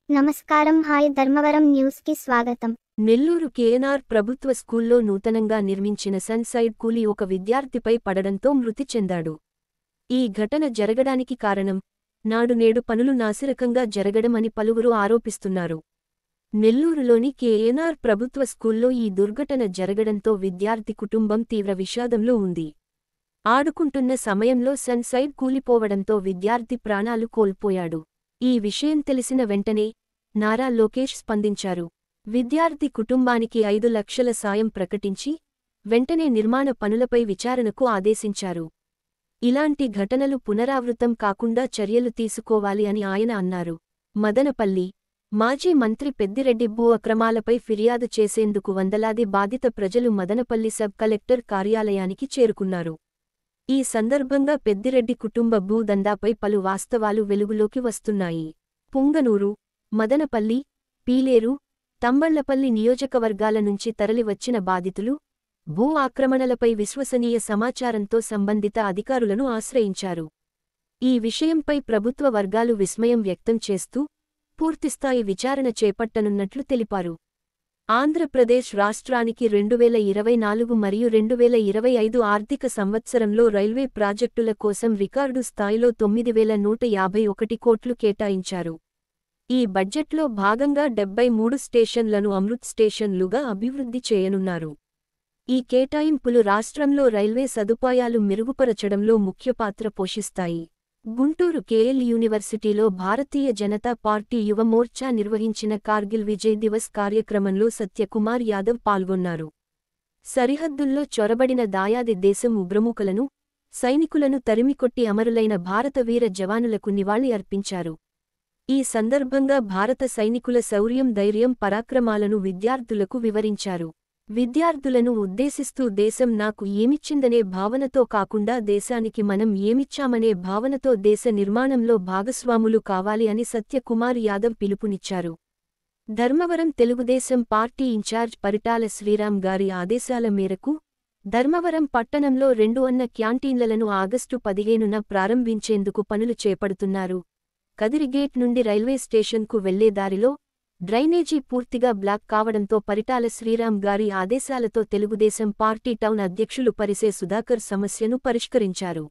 నమస్కారం. Hi Dharmavaram news కి స్వాగతం. నెల్లూరు కేఎన్ఆర్ ప్రభుత్వ స్కూల్లో నూతనంగా నిర్మించిన సన్ సైడ్ కూలీ ఒక విద్యార్థిపై పడడంతో మృతి చెందాడు. ఈ ఘటన జరగడానికి కారణం నాడు నేడు పనులు నాసిరకంగా జరగడం అని పలువురు ఆరోపిస్తున్నారు. నెల్లూరులోని కేఎన్ఆర్ ప్రభుత్వ స్కూల్లో ఈ దుర్ఘటన జరగడంతో విద్యార్థి కుటుంబం తీవ్ర విషాదంలో ఉంది. ఆడుకుంటున్న సమయంలో సన్ సైడ్ కూలిపోవడంతో విద్యార్థి ప్రాణాలు కోల్పోయాడు. ఈ విషయం తెలిసిన వెంటనే నారా లోకేష్ స్పందించారు. విద్యార్థి కుటుంబానికి 5 లక్షల సాయం ప్రకటించి వెంటనే నిర్మాణ పనులపై విచారణకు ఆదేశించారు. ఇలాంటి ఘటనలు పునరావృతం కాకుండా చర్యలు తీసుకోవాలి అని ఆయన అన్నారు. మదనపల్లి మాజీ మంత్రి పెద్దిరెడ్డి భూ అక్రమాలపై ఫిర్యాదు చేసేందుకు వందలాది బాధిత ప్రజలు మదనపల్లి సబ్ కలెక్టర్ కార్యాలయానికి చేరుకున్నారు. ఈ సందర్భంగా పెద్దిరెడ్డి కుటుంబ భూ దందాపై పలు వాస్తవాలు వెలుగులోకి వస్తున్నాయి. పుంగనూరు, మదనపల్లి, పీలేరు, తంబళ్లపల్లి నియోజకవర్గాల నుంచి తరలివచ్చిన బాధితులు భూ ఆక్రమణలపై విశ్వసనీయ సమాచారంతో సంబంధిత అధికారులను ఆశ్రయించారు. ఈ విషయంపై ప్రభుత్వ వర్గాలు విస్మయం వ్యక్తం చేస్తూ పూర్తిస్థాయి విచారణ చేపట్టనున్నట్లు తెలిపారు. ఆంధ్రప్రదేశ్ రాష్ట్రానికి 2024 మరియు 2025 ఆర్థిక సంవత్సరంలో రైల్వే ప్రాజెక్టుల కోసం రికార్డు స్థాయిలో 9,151 కోట్లు కేటాయించారు. ఈ బడ్జెట్లో భాగంగా 73 స్టేషన్లను అమృత్ స్టేషన్లుగా అభివృద్ధి చేయనున్నారు. ఈ కేటాయింపులు రాష్ట్రంలో రైల్వే సదుపాయాలు మెరుగుపరచడంలో ముఖ్య పాత్ర పోషిస్తాయి. గుంటూరు కేఎల్ యూనివర్సిటీలో భారతీయ జనతా పార్టీ యువ మోర్చా నిర్వహించిన కార్గిల్ విజయ్ దివస్ కార్యక్రమంలో సత్యకుమార్ యాదవ్ పాల్గొన్నారు. సరిహద్దుల్లో చొరబడిన దాయాది దేశం ఉగ్రమూకలను, సైనికులను తరిమికొట్టి అమరులైన భారత వీర జవానులకు నివాళి అర్పించారు. ఈ సందర్భంగా భారత సైనికుల శౌర్యం, ధైర్యం, పరాక్రమాలను విద్యార్థులకు వివరించారు. విద్యార్థులను ఉద్దేశిస్తూ దేశం నాకు ఏమిచ్చిందనే భావనతో కాకుండా దేశానికి మనం ఏమిచ్చామనే భావనతో దేశ నిర్మాణంలో భాగస్వాములు కావాలి అని సత్యకుమార్ యాదవ్ పిలుపునిచ్చారు. ధర్మవరం తెలుగుదేశం పార్టీ ఇన్ఛార్జ్ పరిటాల శ్రీరామ్ గారి ఆదేశాల మేరకు ధర్మవరం పట్టణంలో 2 అన్న క్యాంటీన్లను ఆగస్టు 15న ప్రారంభించేందుకు పనులు చేపడుతున్నారు. కదిరిగేట్ నుండి రైల్వే స్టేషన్కు వెళ్లే దారిలో డ్రైనేజీ పూర్తిగా బ్లాక్ కావడంతో పరిటాల శ్రీరామ్ గారి ఆదేశాలతో తెలుగుదేశం పార్టీ టౌన్ అధ్యక్షులు పరిసే సుధాకర్ సమస్యను పరిష్కరించారు.